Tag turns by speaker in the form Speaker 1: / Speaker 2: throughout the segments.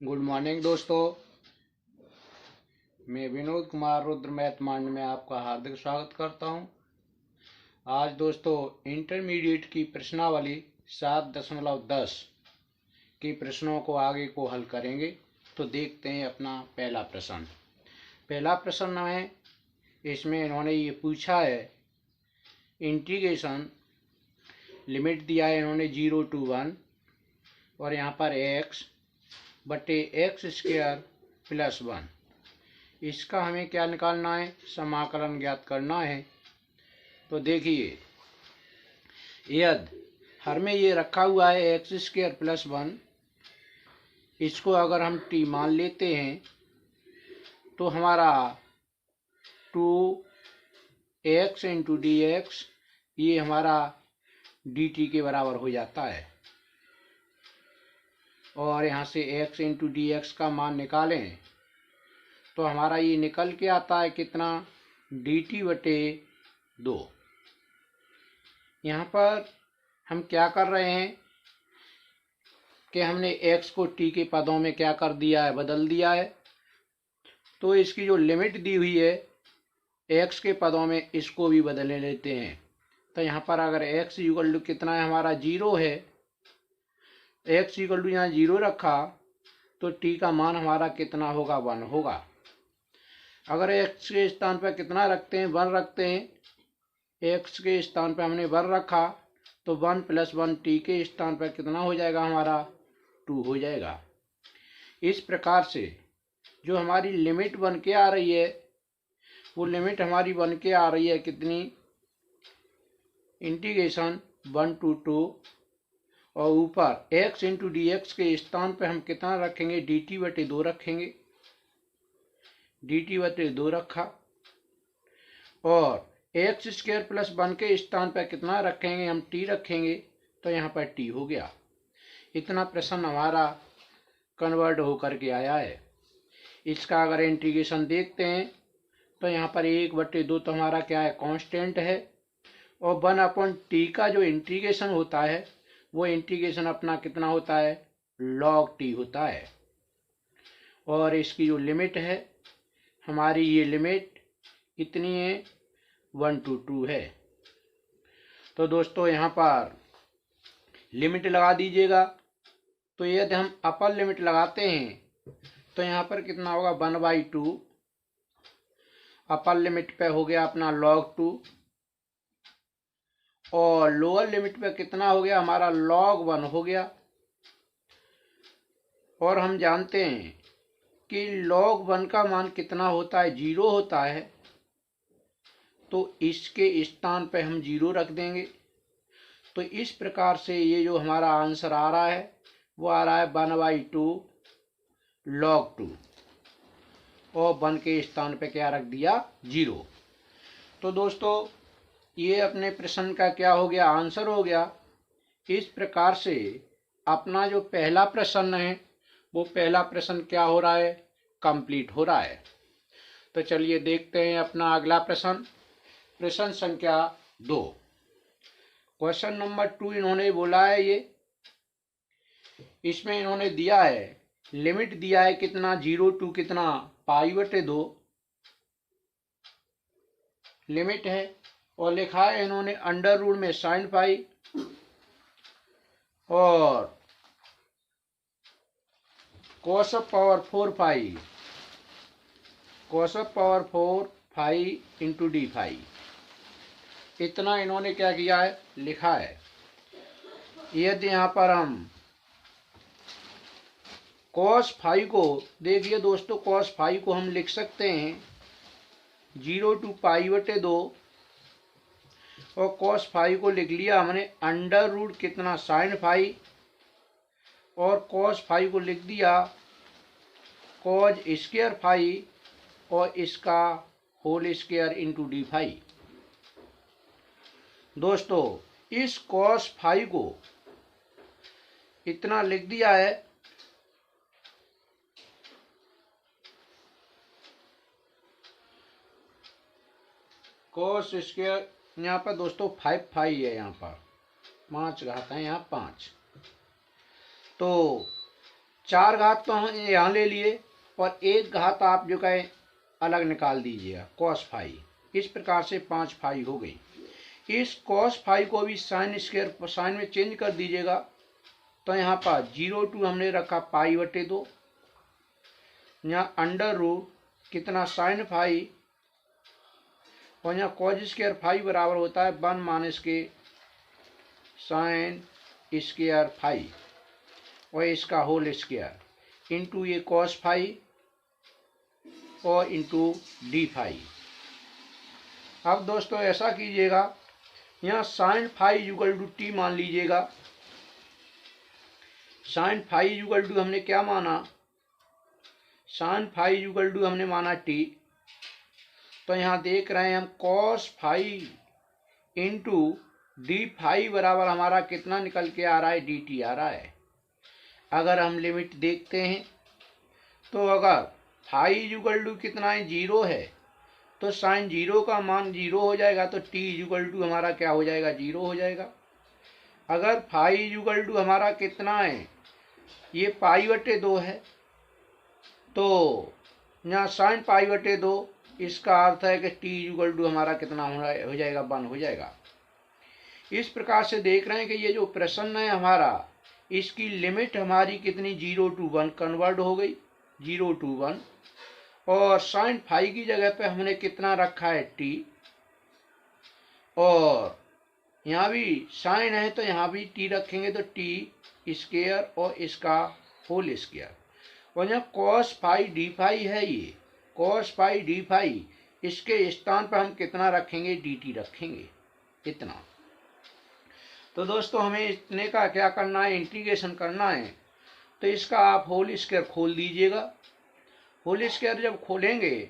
Speaker 1: Good morning दोस्तों। मैं Vinod Kumar Rudra math मांड में आपका हार्दिक स्वागत करता हूं। आज दोस्तों इंटरमीडिएट की प्रश्नावली 7.10 की प्रश्नों को आगे को हल करेंगे। तो देखते हैं अपना पहला प्रश्न। पहला प्रश्न है, इसमें इन्होंने ये पूछा है, इंटीग्रेशन लिमिट दिया है इन्होंने 0 to 1 और यहाँ पर x बटे एक्स स्क्वायर प्लस 1। इसका हमें क्या निकालना है, समाकलन ज्ञात करना है। तो देखिए, यदि हर में ये रखा हुआ है एक्स स्क्वायर प्लस 1, इसको अगर हम t मान लेते हैं तो हमारा 2x इंटू डी एक्स ये हमारा dt के बराबर हो जाता है। और यहाँ से x इंटू डी एक्स का मान निकालें तो हमारा ये निकल के आता है कितना, dt बटे 2। यहाँ पर हम क्या कर रहे हैं कि हमने x को t के पदों में क्या कर दिया है, बदल दिया है। तो इसकी जो लिमिट दी हुई है x के पदों में, इसको भी बदल लेते हैं। तो यहाँ पर अगर x इक्वल टू कितना है, हमारा 0 है, x इक्वल टू यहाँ 0 रखा तो t का मान हमारा कितना होगा, 1 होगा। अगर x के स्थान पर कितना रखते हैं, 1 रखते हैं, x के स्थान पर हमने 1 रखा तो 1 + 1 t के स्थान पर कितना हो जाएगा, हमारा 2 हो जाएगा। इस प्रकार से जो हमारी लिमिट बन के आ रही है, वो लिमिट हमारी बन के आ रही है कितनी, इंटीग्रेशन 1 to 2 और ऊपर x इंटू डी एक्स के स्थान पर हम कितना रखेंगे, dt बटे 2 रखेंगे। dt बटे 2 रखा और एक्स स्क्वायर प्लस 1 के स्थान पर कितना रखेंगे, हम t रखेंगे। तो यहाँ पर t हो गया। इतना प्रश्न हमारा कन्वर्ट होकर के आया है। इसका अगर इंटीग्रेशन देखते हैं तो यहाँ पर 1/2 तो हमारा क्या है, कांस्टेंट है। और 1/t का जो इंटीग्रेशन होता है वो इंटीग्रेशन अपना कितना होता है, log t होता है। और इसकी जो लिमिट है हमारी, ये लिमिट कितनी है, 1 to 2 है। तो दोस्तों यहाँ पर लिमिट लगा दीजिएगा। तो यदि हम अपर लिमिट लगाते हैं तो यहाँ पर कितना होगा, 1/2 अपर लिमिट पे हो गया अपना log 2 और लोअर लिमिट पे कितना हो गया, हमारा log 1 हो गया। और हम जानते हैं कि log 1 का मान कितना होता है, 0 होता है। तो इसके स्थान पे हम 0 रख देंगे। तो इस प्रकार से ये जो हमारा आंसर आ रहा है वो आ रहा है 1/2 log 2 और 1 के स्थान पे क्या रख दिया, 0। तो दोस्तों ये अपने प्रश्न का क्या हो गया, आंसर हो गया। इस प्रकार से अपना जो पहला प्रश्न है वो पहला प्रश्न क्या हो रहा है, कंप्लीट हो रहा है। तो चलिए देखते हैं अपना अगला प्रश्न, प्रश्न संख्या 2। क्वेश्चन नंबर 2 इन्होंने बोला है, ये इसमें इन्होंने दिया है, लिमिट दिया है कितना, 0 to कितना, π/2 लिमिट है। और लिखा है इन्होंने अंडर रूट में sin π और cos power 4 π, cos power 4 π into d phi. इतना इन्होंने क्या किया है, लिखा है। यदि यहाँ पर हम cos फाई को देखिए दोस्तों, cos फाई को हम लिख सकते हैं 0 to π/2 और cos फाई को लिख लिया हमने अंडर रूट कितना, sin फाई और cos फाई को लिख दिया cos स्क्वायर फाई और इसका whole square into d phi. दोस्तों इस cos फाई को इतना लिख दिया है, cos स्क्वायर यहाँ पर दोस्तों 5 फाई है, यहाँ पर 5 घात है, यहाँ 5। तो 4 घात तो हम यहाँ ले लिए और 1 घात आप जो कहें अलग निकाल दीजिएगा cos फाई। इस प्रकार से 5 फाई हो गई। इस cos फाई को भी साइन स्क्वायर साइन में चेंज कर दीजिएगा। तो यहाँ पर 0 हमने रखा पाई बटे 2, यहाँ अंडर रूट कितना साइन फाई और यहाँ cos स्क्वायर फाई बराबर होता है 1 माइनस के साइन स्क्वायर फाई और इसका होल स्क्वायर इंटू ये cos फाई और इंटू डी फाई। अब दोस्तों ऐसा कीजिएगा, यहाँ sine phi equal to t मान लीजिएगा। साइन फाई इक्वल टू हमने क्या माना, साइन फाई इक्वल टू हमने माना टी। तो यहाँ देख रहे हैं हम cos phi into d phi बराबर हमारा कितना निकल के आ रहा है, डी टी आ रहा है। अगर हम लिमिट देखते हैं तो अगर फाई इक्वल टू कितना है, 0 है, तो साइन 0 का मान 0 हो जाएगा, तो टी इक्वल टू हमारा क्या हो जाएगा, 0 हो जाएगा। अगर फाई इक्वल टू हमारा कितना है, ये पाई बटे 2 है, तो यहाँ साइन पाई बटे 2, इसका अर्थ है कि टी इक्वल टू हमारा कितना हो जाएगा, 1 हो जाएगा। इस प्रकार से देख रहे हैं कि ये जो प्रश्न है हमारा, इसकी लिमिट हमारी कितनी 0 to 1 कन्वर्ट हो गई, 0 to 1। और साइन फाई की जगह पे हमने कितना रखा है, टी। और यहाँ भी साइन है तो यहाँ भी टी रखेंगे, तो टी स्क्वायर और इसका होल स्क्वायर। और यहाँ cos फाई डी फाई है, ये cos फाई डी फाई, इसके स्थान पर हम कितना रखेंगे, डी टी रखेंगे, इतना। तो दोस्तों हमें इतने का क्या करना है, इंटीग्रेशन करना है। तो इसका आप होल स्क्वायर खोल दीजिएगा। होल स्क्वायर जब खोलेंगे,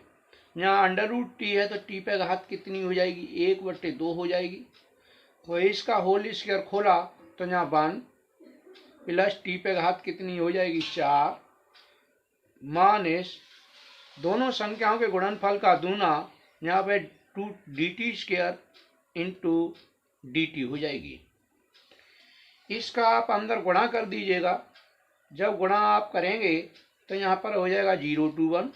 Speaker 1: यहाँ अंडर रूट टी है तो टी पे घात कितनी हो जाएगी, 1/2 हो जाएगी। और इसका होल स्क्वायर खोला तो यहाँ 1 प्लस टी पे घात कितनी हो जाएगी, 4 माइनस दोनों संख्याओं के गुणनफल का दूना, यहाँ पे 2 D T square into D T हो जाएगी। इसका आप अंदर गुणा कर दीजिएगा। जब गुणा आप करेंगे तो यहाँ पर हो जाएगा 0 to 1,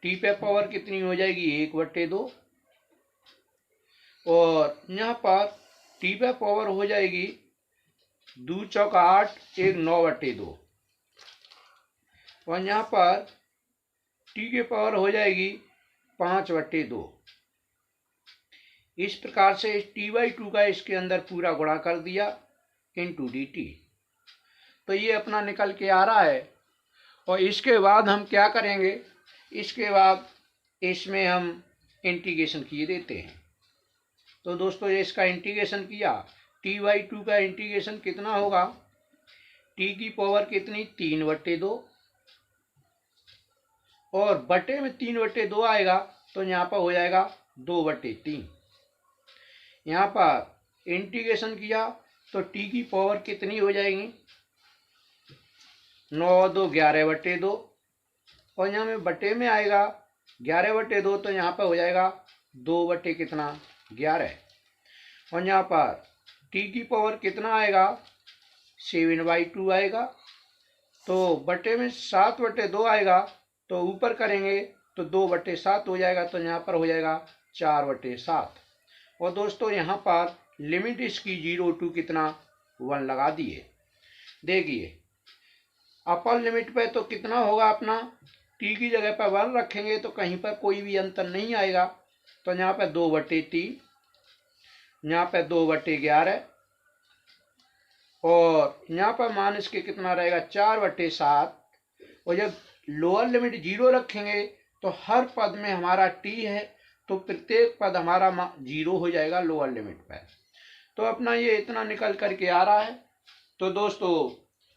Speaker 1: टी पे पावर कितनी हो जाएगी, 1/2, और यहाँ पर टी पे पावर हो जाएगी 2 चौका 8, 1 9/2, और यहाँ पर टी के पावर हो जाएगी 5/2। इस प्रकार से t/2 का इसके अंदर पूरा गुणा कर दिया इंटू डी टी। तो ये अपना निकल के आ रहा है। और इसके बाद हम क्या करेंगे, इसके बाद इसमें हम इंटीग्रेशन किए देते हैं। तो दोस्तों ये इसका इंटीग्रेशन किया, t/2 का इंटीग्रेशन कितना होगा, t की पावर कितनी, 3/2, और बटे में 3/2 आएगा तो यहाँ पर हो जाएगा 2/3। यहाँ पर इंटीग्रेशन किया तो t की पावर कितनी हो जाएगी, 9 2 11/2, और यहाँ में बटे में आएगा 11/2, तो यहाँ पर हो जाएगा 2/11। और यहाँ पर t की पावर कितना आएगा, 7/2 आएगा, तो बटे में 7/2 आएगा, तो ऊपर करेंगे तो 2/7 हो जाएगा, तो यहाँ पर हो जाएगा 4/7। और दोस्तों यहाँ पर लिमिट इसकी 0 to कितना, 1 लगा दिए। देखिए अपर लिमिट पे तो कितना होगा अपना, t की जगह पर 1 रखेंगे तो कहीं पर कोई भी अंतर नहीं आएगा, तो यहाँ पर 2/3, यहाँ पर 2/11, और यहाँ पर माइनस के कितना रहेगा, 4/7। और जब लोअर लिमिट 0 रखेंगे तो हर पद में हमारा t है, तो प्रत्येक पद हमारा 0 हो जाएगा लोअर लिमिट पर। तो अपना ये इतना निकल करके आ रहा है। तो दोस्तों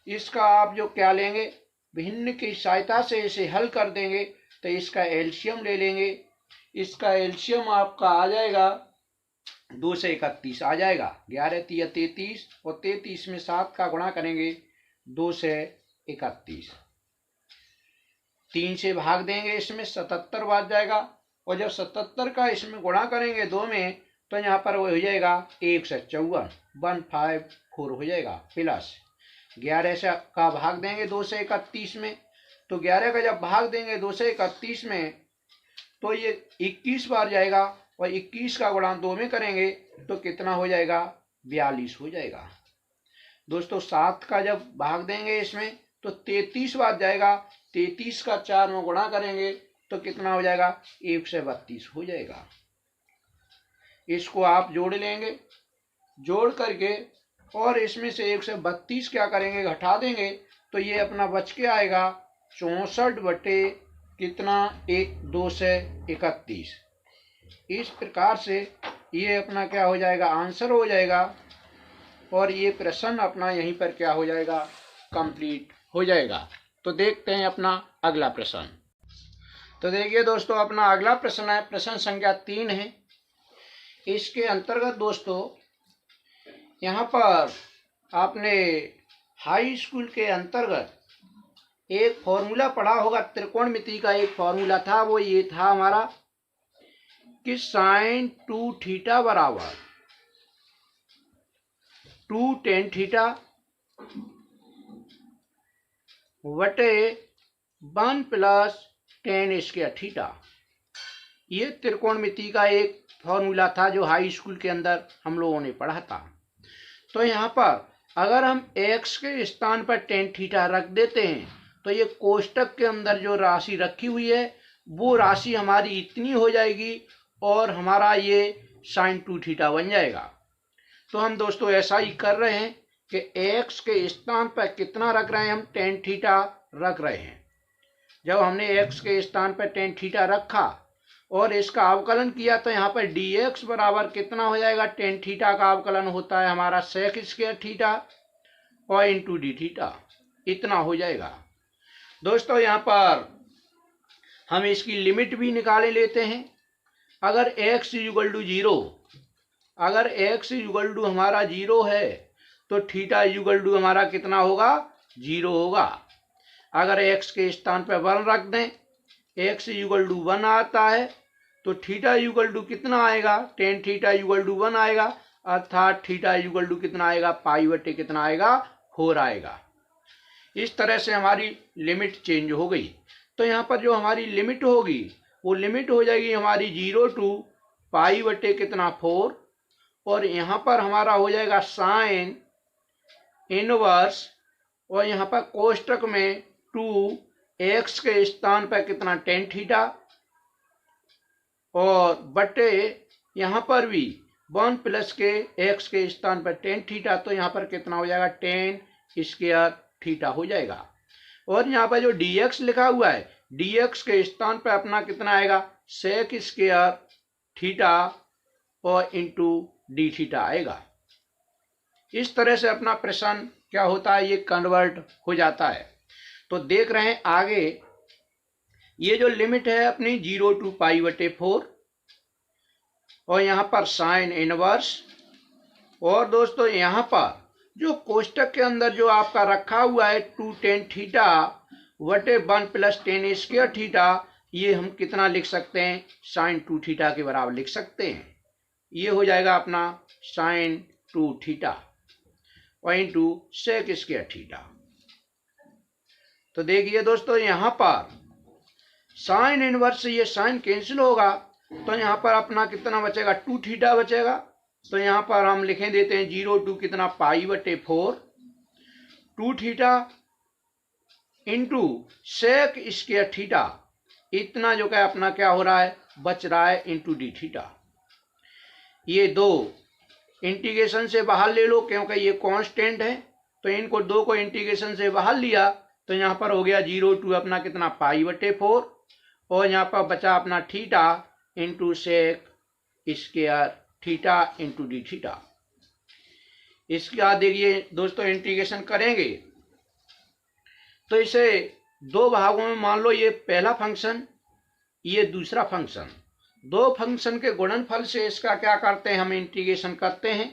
Speaker 1: इसका आप जो क्या लेंगे, भिन्न की सहायता से इसे हल कर देंगे, तो इसका एलसीएम ले लेंगे। इसका एलसीएम आपका आ जाएगा 2 से 31 आ जाएगा, 11 3 33, और 33 में 7 का गुणा करेंगे 2 से 31, 3 से भाग देंगे, इसमें 77 बच जाएगा। और जब 77 का इसमें गुणा करेंगे 2 में, तो यहाँ पर वो हो जाएगा 154, 154 हो जाएगा, प्लस 11 से का भाग देंगे 2 से 31 में, तो 11 का जब भाग देंगे 2 से 31 में तो ये 21 बार जाएगा, और 21 का गुणा 2 में करेंगे तो कितना हो जाएगा, 42 हो जाएगा। दोस्तों 7 का जब भाग देंगे इसमें तो 33 बार जाएगा, 33 का 4 में गुणा करेंगे तो कितना हो जाएगा, 132 हो जाएगा। इसको आप जोड़ लेंगे, जोड़ करके और इसमें से 132 क्या करेंगे, घटा देंगे, तो ये अपना बच के आएगा 64 बटे कितना, 2 से 31। इस प्रकार से ये अपना क्या हो जाएगा, आंसर हो जाएगा, और ये प्रश्न अपना यहीं पर क्या हो जाएगा, कंप्लीट हो जाएगा। तो देखते हैं अपना अगला प्रश्न। तो देखिए दोस्तों, अपना अगला प्रश्न है प्रश्न संख्या 3 है। इसके अंतर्गत दोस्तों यहाँ पर आपने हाई स्कूल के अंतर्गत एक फॉर्मूला पढ़ा होगा, त्रिकोणमिति का एक फॉर्मूला था, वो ये था हमारा कि साइन 2 थीटा बराबर 2 tan थीटा बटे 1 प्लस tan स्क्वायर थीटा। ये त्रिकोणमिति का एक फॉर्मूला था जो हाई स्कूल के अंदर हम लोगों ने पढ़ा था। तो यहाँ पर अगर हम x के स्थान पर tan थीटा रख देते हैं तो ये कोष्टक के अंदर जो राशि रखी हुई है वो राशि हमारी इतनी हो जाएगी और हमारा ये साइन 2 थीटा बन जाएगा। तो हम दोस्तों ऐसा ही कर रहे हैं कि x के स्थान पर कितना रख रहे हैं, हम tan थीटा रख रहे हैं। जब हमने x के स्थान पर tan थीटा रखा और इसका अवकलन किया तो यहाँ पर dx बराबर कितना हो जाएगा, tan थीटा का अवकलन होता है हमारा sec स्क्वायर थीटा और इंटू डी थीटा, इतना हो जाएगा। दोस्तों यहाँ पर हम इसकी लिमिट भी निकाले लेते हैं। अगर x इक्वल टू 0, अगर x इक्वल टू हमारा 0 है तो थीटा इक्वल टू हमारा कितना होगा, 0 होगा। अगर x के स्थान पर 1 रख दें, x इक्वल टू 1 आता है तो थीटा इक्वल टू कितना आएगा, tan थीटा इक्वल टू 1 आएगा, अर्थात थीटा इक्वल टू कितना आएगा, पाई बटे कितना आएगा, 4 आएगा। इस तरह से हमारी लिमिट चेंज हो गई। तो यहाँ पर जो हमारी लिमिट होगी वो लिमिट हो जाएगी हमारी 0 टू पाई बटे कितना, 4, और यहाँ पर हमारा हो जाएगा साइन इनवर्स, और यहाँ पर कोष्टक में 2x के स्थान पर कितना, tan थीटा, और बटे यहाँ पर भी 1 प्लस के x के स्थान पर tan थीटा, तो यहाँ पर कितना हो जाएगा, tan स्क्वायर थीटा हो जाएगा। और यहाँ पर जो dx लिखा हुआ है, dx के स्थान पर अपना कितना आएगा, sec स्क्वायर थीटा और इंटू डी थीटा आएगा। इस तरह से अपना प्रश्न क्या होता है, ये कन्वर्ट हो जाता है। तो देख रहे हैं आगे, ये जो लिमिट है अपनी 0 टू पाई बटे 4, और यहाँ पर साइन इनवर्स, और दोस्तों यहाँ पर जो कोष्टक के अंदर जो आपका रखा हुआ है 2 tan थीटा बटे 1 प्लस tan स्क्वायर थीटा, ये हम कितना लिख सकते हैं, साइन 2 थीटा के बराबर लिख सकते हैं। ये हो जाएगा अपना साइन 2 थीटा और इंटू सेक स्क्वायर थीटा। तो देखिए दोस्तों यहाँ पर साइन इनवर्स से ये साइन कैंसिल होगा, तो यहाँ पर अपना कितना बचेगा, 2 थीटा बचेगा। तो यहाँ पर हम लिखें देते हैं 0 टू कितना, पाई बटे 4, 2 theta into sec square theta, इतना जो क्या अपना क्या हो रहा है, बच रहा है, इंटू डी थीटा। ये दो इंटीग्रेशन से बाहर ले लो क्योंकि ये कांस्टेंट है, तो इनको दो को इंटीग्रेशन से बाहर लिया तो यहाँ पर हो गया 0 टू अपना कितना, पाई बटे 4, और यहाँ पर बचा अपना theta into sec square theta into d theta. इसके बाद देखिए दोस्तों इंटीग्रेशन करेंगे तो इसे दो भागों में मान लो, ये पहला फंक्शन, ये दूसरा फंक्शन, दो फंक्शन के गुणनफल से इसका क्या करते हैं, हम इंटीग्रेशन करते हैं।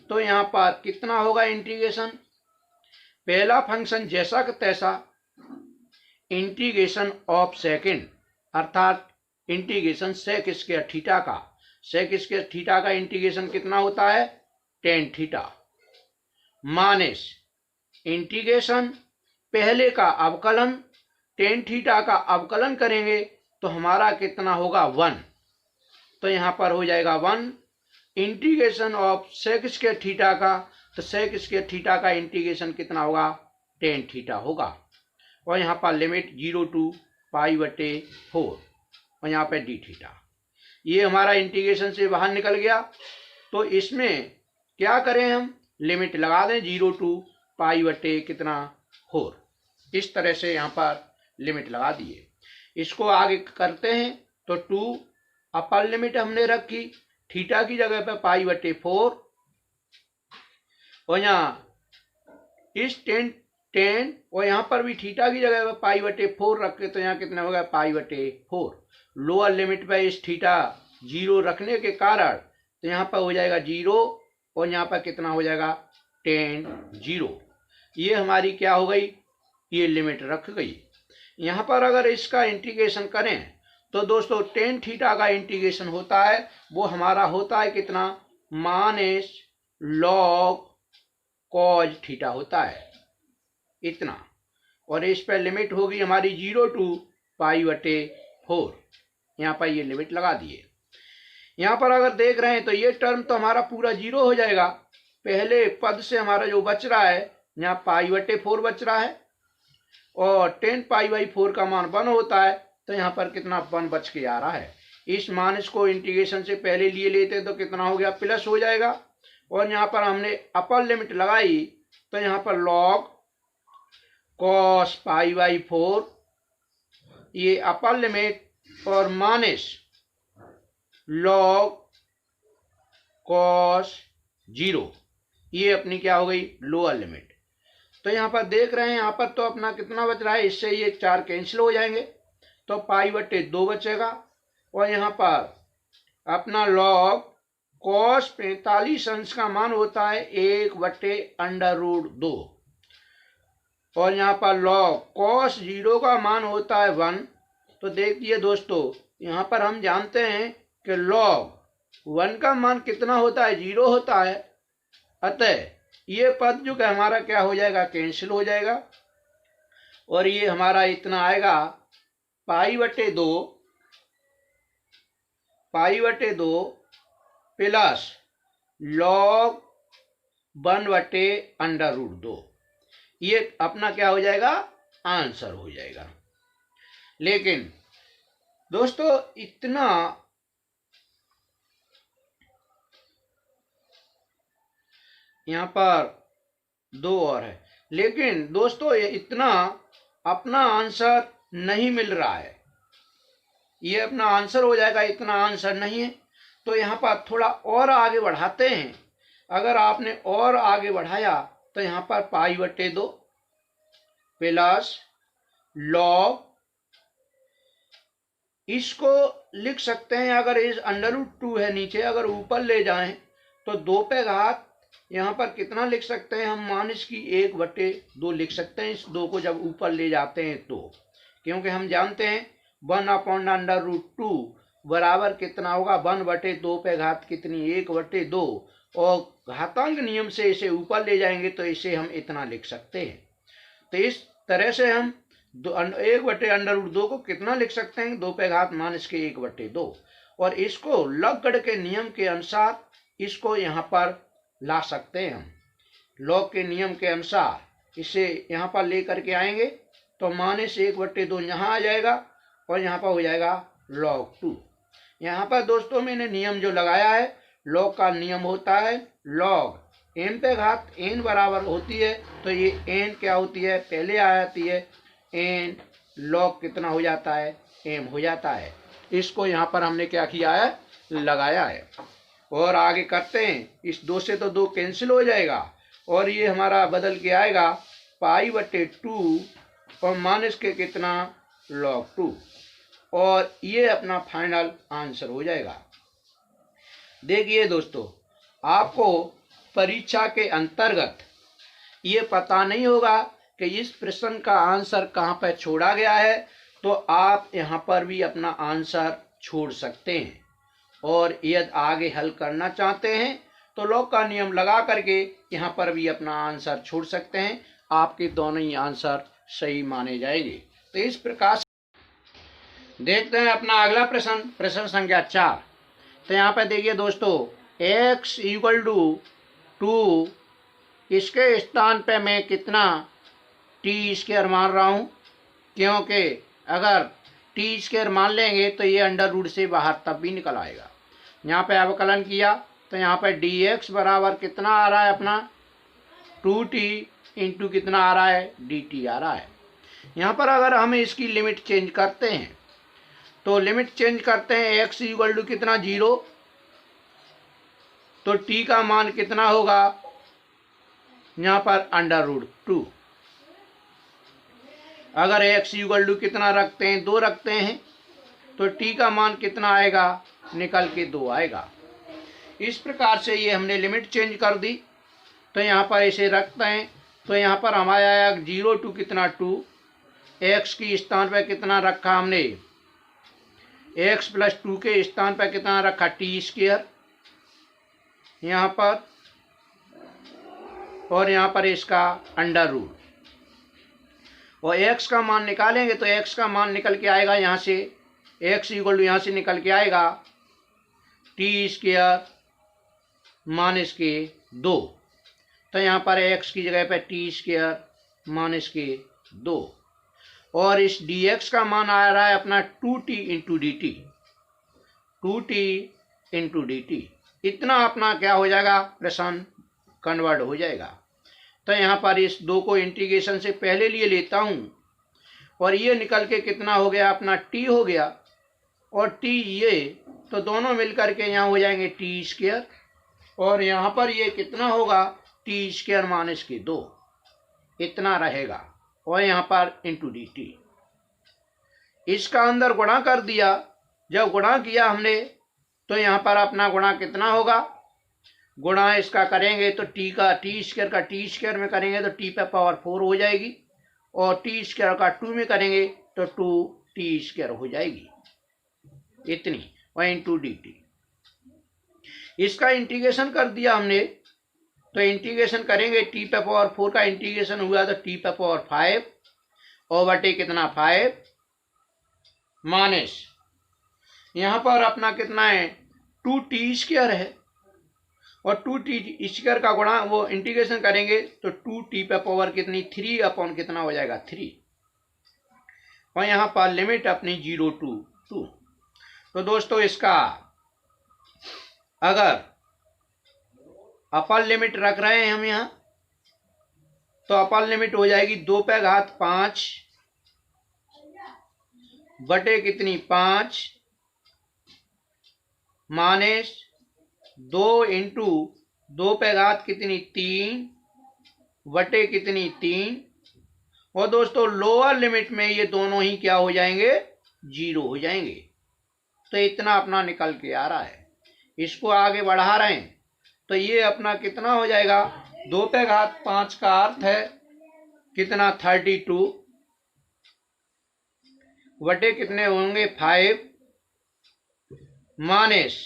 Speaker 1: तो यहाँ पर कितना होगा इंटीग्रेशन, पहला फंक्शन जैसा का तैसा इंटीग्रेशन ऑफ सेकंड, अर्थात इंटीग्रेशन सेक स्क्वायर थीटा का, सेक स्क्वायर थीटा का इंटीग्रेशन कितना होता है, tan थीटा, माइनस इंटीग्रेशन पहले का अवकलन टेन थीटा का अवकलन करेंगे तो हमारा कितना होगा 1। तो यहाँ पर हो जाएगा 1 integration of sec square theta का, तो सेक स्क्वायर थीटा का इंटीग्रेशन कितना होगा टेन थीटा होगा। और यहाँ पर लिमिट 0 to π/4 और यहाँ पे डी थीटा। ये हमारा इंटीग्रेशन से बाहर निकल गया। तो इसमें क्या करें हम, लिमिट लगा दें 0 to π/4। इस तरह से यहाँ पर लिमिट लगा दिए। इसको आगे करते हैं तो 2 अपर लिमिट हमने रखी थीटा की जगह पे π/4 और यहाँ इस 10 और यहाँ पर भी थीटा की जगह पे π/4 रखे तो यहाँ कितना होगा π/4। लोअर लिमिट पे इस थीटा 0 रखने के कारण तो यहाँ पर हो जाएगा 0 और यहाँ पर कितना हो जाएगा 10 ये हमारी क्या हो गई, ये लिमिट रख गई। यहाँ पर अगर इसका इंटीग्रेशन करें तो दोस्तों 10 थीटा का इंटीग्रेशन होता है वो हमारा होता है कितना -log cos थीटा होता है इतना। और इस पर लिमिट होगी हमारी 0 to π/4। यहाँ पर ये लिमिट लगा दिए। यहाँ पर अगर देख रहे हैं तो ये टर्म तो हमारा पूरा 0 हो जाएगा। पहले पद से हमारा जो बच रहा है यहाँ π/4 बच रहा है और 10 π/4 का मान 1 होता है तो यहाँ पर कितना 1 बच के आ रहा है। इस माइनस को इंटीग्रेशन से पहले लिए लेते तो कितना हो गया प्लस हो जाएगा। और यहाँ पर हमने अपर लिमिट लगाई तो यहाँ पर log cos π/4 ये अपर लिमिट और माइनस log cos 0 ये अपनी क्या हो गई लोअर लिमिट। तो यहाँ पर देख रहे हैं यहाँ पर तो अपना कितना बच रहा है, इससे ये 4 कैंसिल हो जाएंगे तो π/2 बचेगा। और यहाँ पर अपना log cos 45 अंश का मान होता है 1/√2 और यहाँ पर log cos 0 का मान होता है 1। तो देखिए दोस्तों यहाँ पर हम जानते हैं कि log 1 का मान कितना होता है 0 होता है, अतः ये पद जो कि हमारा क्या हो जाएगा कैंसिल हो जाएगा और ये हमारा इतना आएगा π/2 प्लस log 1/√2 ये अपना क्या हो जाएगा आंसर हो जाएगा। लेकिन दोस्तों इतना यहाँ पर 2 और है, लेकिन दोस्तों ये इतना अपना आंसर नहीं मिल रहा है। ये अपना आंसर हो जाएगा, इतना आंसर नहीं है। तो यहाँ पर थोड़ा और आगे बढ़ाते हैं। अगर आपने और आगे बढ़ाया तो यहाँ पर π/2 प्लस log इसको लिख सकते हैं, अगर इस √2 है नीचे अगर ऊपर ले जाएं तो 2 पे घात यहाँ पर कितना लिख सकते हैं हम माइनस की 1/2 लिख सकते हैं। इस 2 को जब ऊपर ले जाते हैं तो, क्योंकि हम जानते हैं 1/√2 बराबर कितना होगा 1/2 पे घात कितनी 1/2 और घातांक नियम से इसे ऊपर ले जाएंगे तो इसे हम इतना लिख सकते हैं। तो इस तरह से हम 1/√2 को कितना लिख सकते हैं 2 पे घात माइनस के 1/2 और इसको लॉगगढ़ के नियम के अनुसार इसको यहाँ पर ला सकते हैं। हम लॉग के नियम के अनुसार इसे यहाँ पर लेकर के आएंगे तो -1/2 यहाँ आ जाएगा और यहाँ पर हो जाएगा log 2। यहाँ पर दोस्तों मैंने नियम जो लगाया है log का नियम होता है log n पे घात n बराबर होती है तो ये n क्या होती है पहले आ जाती है n log कितना हो जाता है m हो जाता है। इसको यहाँ पर हमने क्या किया है लगाया है और आगे करते हैं। इस 2 से तो 2 कैंसिल हो जाएगा और ये हमारा बदल के आएगा π/2 और माइनस के कितना log 2 और ये अपना फाइनल आंसर हो जाएगा। देखिए दोस्तों आपको परीक्षा के अंतर्गत ये पता नहीं होगा कि इस प्रश्न का आंसर कहाँ पर छोड़ा गया है तो आप यहाँ पर भी अपना आंसर छोड़ सकते हैं और यदि आगे हल करना चाहते हैं तो लॉग का नियम लगा करके यहाँ पर भी अपना आंसर छोड़ सकते हैं। आपके दोनों ही आंसर सही माने जाएंगे। तो इस प्रकार से देखते हैं अपना अगला प्रश्न, प्रश्न संख्या 4। तो यहाँ पे देखिए दोस्तों, x इक्वल टू 2, इसके स्थान पे मैं कितना टी स्क्वायर मान रहा हूँ, क्योंकि अगर टी स्क्वायर मान लेंगे तो ये अंडर रूट से बाहर तब भी निकल आएगा। यहाँ पे अवकलन किया तो यहाँ पे dx बराबर कितना आ रहा है अपना 2t इंटू कितना आ रहा है dt आ रहा है। यहाँ पर अगर हम इसकी लिमिट चेंज करते हैं तो लिमिट चेंज करते हैं x इक्वल टू कितना 0, तो t का मान कितना होगा यहाँ पर अंडर रूट 2। अगर x इक्वल टू कितना रखते हैं 2 रखते हैं तो t का मान कितना आएगा, निकल के 2 आएगा। इस प्रकार से ये हमने लिमिट चेंज कर दी। तो यहाँ पर इसे रखते हैं तो यहाँ पर हमारा आया 0 टू कितना 2, x की स्थान पर कितना रखा हमने x प्लस 2 के स्थान पर कितना रखा टी स्क्वायर यहाँ पर, और यहाँ पर इसका अंडर रूट, और x का मान निकालेंगे तो x का मान निकल के आएगा यहाँ से x इक्वल टू यहाँ से निकल के आएगा टी स्क्वायर माइनस के 2। तो यहाँ पर x की जगह पर टी स्क्वायर माइनस के 2, और इस dx का मान आ रहा है अपना 2t into D T, 2t into D T. इतना अपना क्या हो जाएगा, प्रश्न कन्वर्ट हो जाएगा। तो यहाँ पर इस 2 को इंटीग्रेशन से पहले लिए लेता हूँ, और ये निकल के कितना हो गया अपना t हो गया, और t ये, तो दोनों मिलकर के यहाँ हो जाएंगे टी स्क्वायर, और यहाँ पर ये कितना होगा टी स्क्वायर माइनस के 2, इतना रहेगा, और यहाँ पर इंटू डी टी। इसका अंदर गुणा कर दिया, जब गुणा किया हमने तो यहाँ पर अपना गुणा कितना होगा, गुणा इसका करेंगे तो टी का टी स्क्वायर का टी स्क्वायर में करेंगे तो टी पे पावर 4 हो जाएगी, और टी स्क्वायर का 2 में करेंगे तो 2 टी स्क्वायर हो जाएगी इतनी, और इंटू डी टी। इसका इंटीग्रेशन कर दिया हमने, तो इंटीग्रेशन करेंगे टी पे पावर 4 का इंटीग्रेशन हुआ तो टी पे पावर 5 और बटे कितना 5 माइनस यहाँ पर अपना कितना है 2t स्क्वायर है, और 2t स्क्वायर का गुणा वो इंटीग्रेशन करेंगे तो 2t पे पावर कितनी 3 अपॉन कितना हो जाएगा 3, और यहाँ पर लिमिट अपनी 0 टू 2। तो दोस्तों इसका अगर अपर लिमिट रख रहे हैं हम यहाँ, तो अपर लिमिट हो जाएगी 2 पे घात 5 बटे कितनी 5 माइनस 2 इंटू 2 पे घात कितनी 3 बटे कितनी 3, और दोस्तों लोअर लिमिट में ये दोनों ही क्या हो जाएंगे 0 हो जाएंगे। तो इतना अपना निकल के आ रहा है। इसको आगे बढ़ा रहे हैं तो ये अपना कितना हो जाएगा 2 पे घात 5 का अर्थ है कितना 32 बटे कितने होंगे 5 माइनस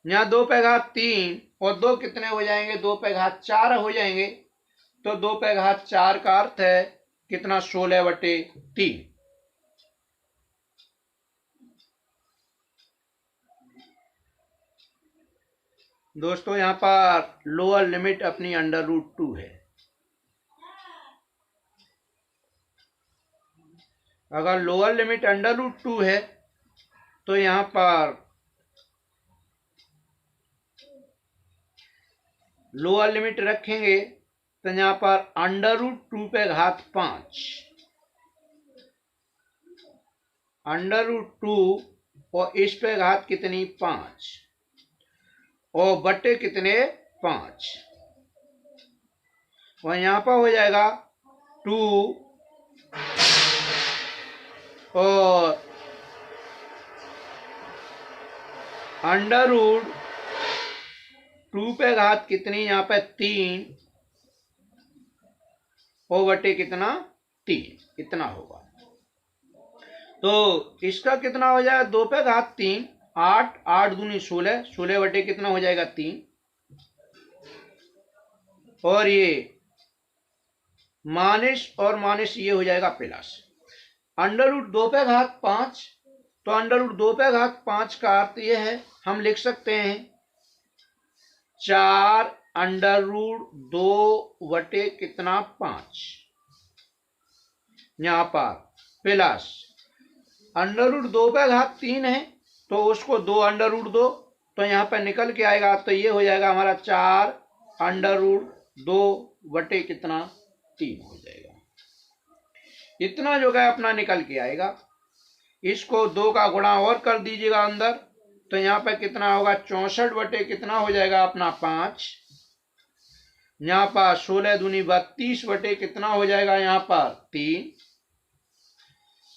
Speaker 1: यहाँ 2 पे घात 3 और 2 कितने हो जाएंगे 2 पे घात 4 हो जाएंगे, तो 2 पे घात 4 का अर्थ है कितना 16 बटे 3। दोस्तों यहाँ पर लोअर लिमिट अपनी अंडर रूट 2 है। अगर लोअर लिमिट अंडर रूट 2 है तो यहाँ पर लोअर लिमिट रखेंगे तो यहाँ पर अंडर रूट 2 पे घात 5 अंडर रूट 2 और इस पे घात कितनी 5 और बटे कितने 5, और यहाँ पर हो जाएगा 2 और अंडर रूट 2 पे घात कितनी यहाँ पे 3 और बटे कितना 3, इतना होगा। तो इसका कितना हो जाएगा 2 पे घात 3 8 8 दूनी 16 16 बटे कितना हो जाएगा 3, और ये माइनस और माइनस ये हो जाएगा प्लस। अंडर रूट 2 पे घात 5, तो अंडर रूट 2 पे घात 5 का अर्थ ये है, हम लिख सकते हैं 4 अंडर रूट 2 बटे कितना 5, यहां पर प्लस अंडर रूट 2 पे घात 3 है तो उसको 2 अंडर रूट 2, तो यहाँ पे निकल के आएगा, तो ये हो जाएगा हमारा 4 अंडर रूट 2 बटे कितना 3 हो जाएगा। इतना जो है अपना निकल के आएगा। इसको 2 का गुणा और कर दीजिएगा अंदर, तो यहाँ पे कितना होगा 64 बटे कितना हो जाएगा अपना 5। यहाँ पर 16 दूनी 32 बटे कितना हो जाएगा यहाँ पर 3।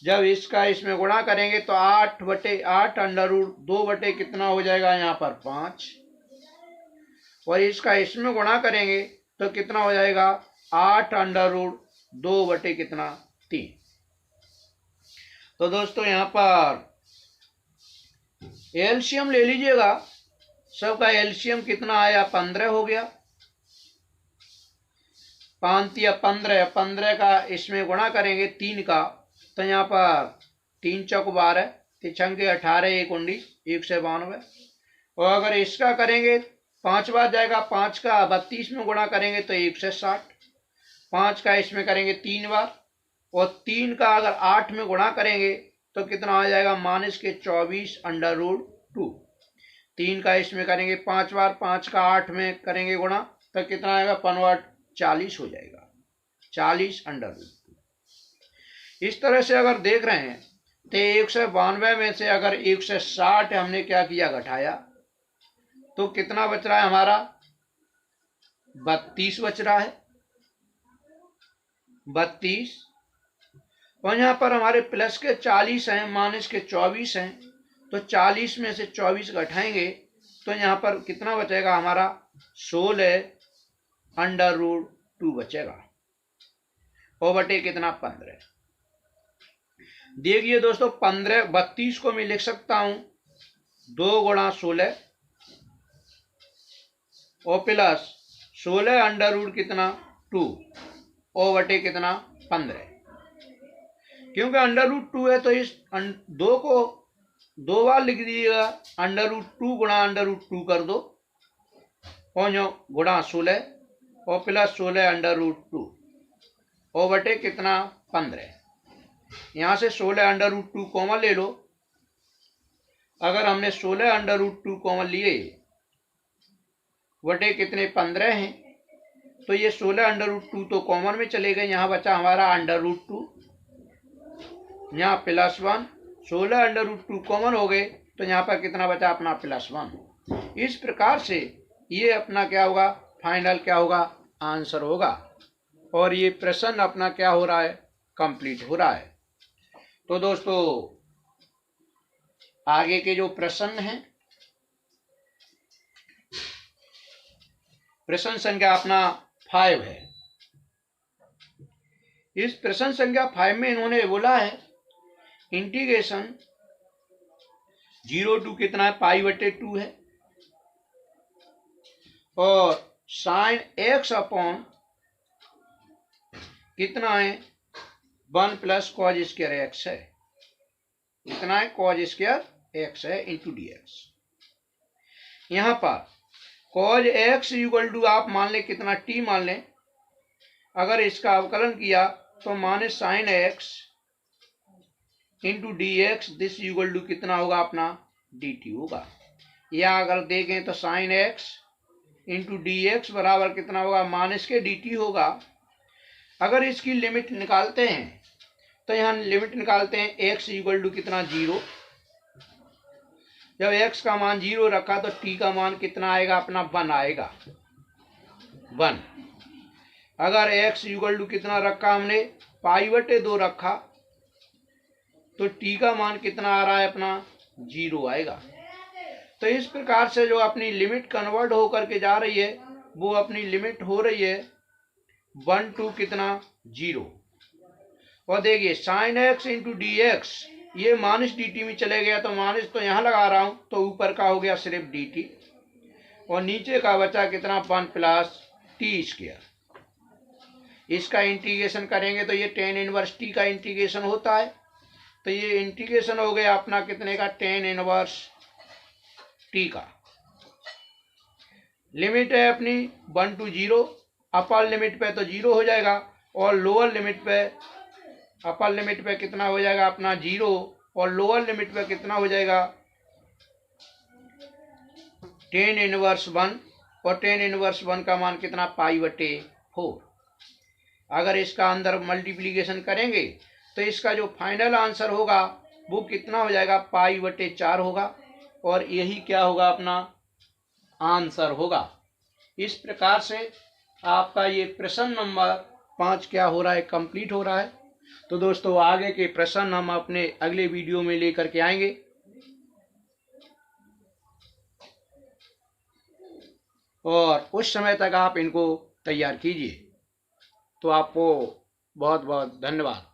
Speaker 1: जब इसका इसमें गुणा करेंगे तो 8 बटे 8 अंडर रूट 2 बटे कितना हो जाएगा यहाँ पर 5, और इसका इसमें गुणा करेंगे तो कितना हो जाएगा 8 अंडर रूट 2 बटे कितना 3। तो दोस्तों यहाँ पर एलसीएम ले लीजिएगा, सबका एलसीएम कितना आया 15 हो गया। 5 या 15, 15 का इसमें गुणा करेंगे 3 का, तो यहाँ पर 3 चौक 12, 3 के 18, 1 19, 192। और अगर इसका करेंगे 5 बार जाएगा, 5 का 32 में गुणा करेंगे तो 160। 5 का इसमें करेंगे 3 बार, और 3 का अगर 8 में गुणा करेंगे तो कितना आ जाएगा माइनस के 24 अंडर रूट 2। 3 का इसमें करेंगे 5 बार, 5 का 8 में करेंगे गुणा तो कितना आएगा 40 हो जाएगा, 40 अंडर रूट 2। इस तरह से अगर देख रहे हैं तो 192 में से अगर 160 हमने क्या किया घटाया तो कितना बच रहा है हमारा 32 बच रहा है, 32। और यहाँ पर हमारे प्लस के 40 हैं, माइनस के 24 हैं, तो 40 में से 24 घटाएंगे तो यहाँ पर कितना बचेगा हमारा 16 अंडर रूट 2 बचेगा, और बटे कितना 15। देखिए दोस्तों 32 को मैं लिख सकता हूं 2 गुणा 16 और प्लस 16 अंडर रूट कितना 2 और बटे कितना 15। क्योंकि अंडर रूट 2 है तो इस 2 को 2 बार लिख दीजिएगा, अंडर रूट 2 गुणा अंडर रूट 2 कर दो, और गुणा 16 और प्लस 16 अंडर रूट 2 और बटे कितना 15। यहाँ से 16 अंडर रूट 2 कॉमन ले लो। अगर हमने 16 अंडर रूट 2 कॉमन लिए बटे कितने 15 हैं, तो ये 16 अंडर रूट 2 तो कॉमन में चले गए, यहाँ बचा हमारा अंडर रूट 2, यहाँ प्लस 1। 16 अंडर रूट 2 कॉमन हो गए तो यहाँ पर कितना बचा अपना प्लस 1। इस प्रकार से ये अपना क्या होगा फाइनल क्या होगा आंसर होगा, और ये प्रश्न अपना क्या हो रहा है कंप्लीट हो रहा है। तो दोस्तों आगे के जो प्रश्न हैं, प्रश्न संख्या अपना 5 है। इस प्रश्न संख्या 5 में इन्होंने बोला है इंटीग्रेशन 0 टू कितना है पाई बटे 2 है, और साइन एक्स अपॉन कितना है 1 प्लस कॉज स्क्वायर एक्स है, कितना है कॉज स्क्वायर एक्स है इंटू डी एक्स। यहां पर कॉज एक्स इक्वल टू आप मान लें कितना टी मान लें, अगर इसका अवकलन किया तो minus sine x into d x, this equal to कितना होगा अपना डी टी होगा। या अगर देखें तो sign x into d x बराबर कितना होगा माइनस के डी टी होगा। अगर इसकी लिमिट निकालते हैं तो यहाँ लिमिट निकालते हैं एक्स इक्वल टू कितना 0। जब x का मान 0 रखा तो t का मान कितना आएगा अपना 1 आएगा 1। अगर x इक्वल टू कितना रखा हमने पाई बटे 2 रखा तो t का मान कितना आ रहा है अपना 0 आएगा। तो इस प्रकार से जो अपनी लिमिट कन्वर्ट होकर के जा रही है वो अपनी लिमिट हो रही है 1 टू कितना 0। और देखिए sign x into d x ये माइनस डी टी में चले गया, तो माइनस तो यहाँ लगा रहा हूं तो ऊपर का हो गया सिर्फ डी टी, और नीचे का बचा कितना 1 प्लस टी स्क्वायर। इसका इंटीग्रेशन करेंगे तो ये टेन इनवर्स टी का इंटीग्रेशन होता है। तो ये इंटीग्रेशन हो गया अपना कितने का, टेन इनवर्स टी का। लिमिट है अपनी 1 to 0। अपर लिमिट पे तो 0 हो जाएगा और लोअर लिमिट पे, अपर लिमिट पे कितना हो जाएगा अपना 0 और लोअर लिमिट पे कितना हो जाएगा 10 इनवर्स 1 और 10 इनवर्स 1 का मान कितना π/4। अगर इसका अंदर मल्टीप्लीकेशन करेंगे तो इसका जो फाइनल आंसर होगा वो कितना हो जाएगा π/4 होगा और यही क्या होगा अपना आंसर होगा। इस प्रकार से आपका ये प्रश्न नंबर 5 क्या हो रहा है, कंप्लीट हो रहा है। तो दोस्तों आगे के प्रश्न हम अपने अगले वीडियो में लेकर के आएंगे और उस समय तक आप इनको तैयार कीजिए। तो आपको बहुत बहुत धन्यवाद।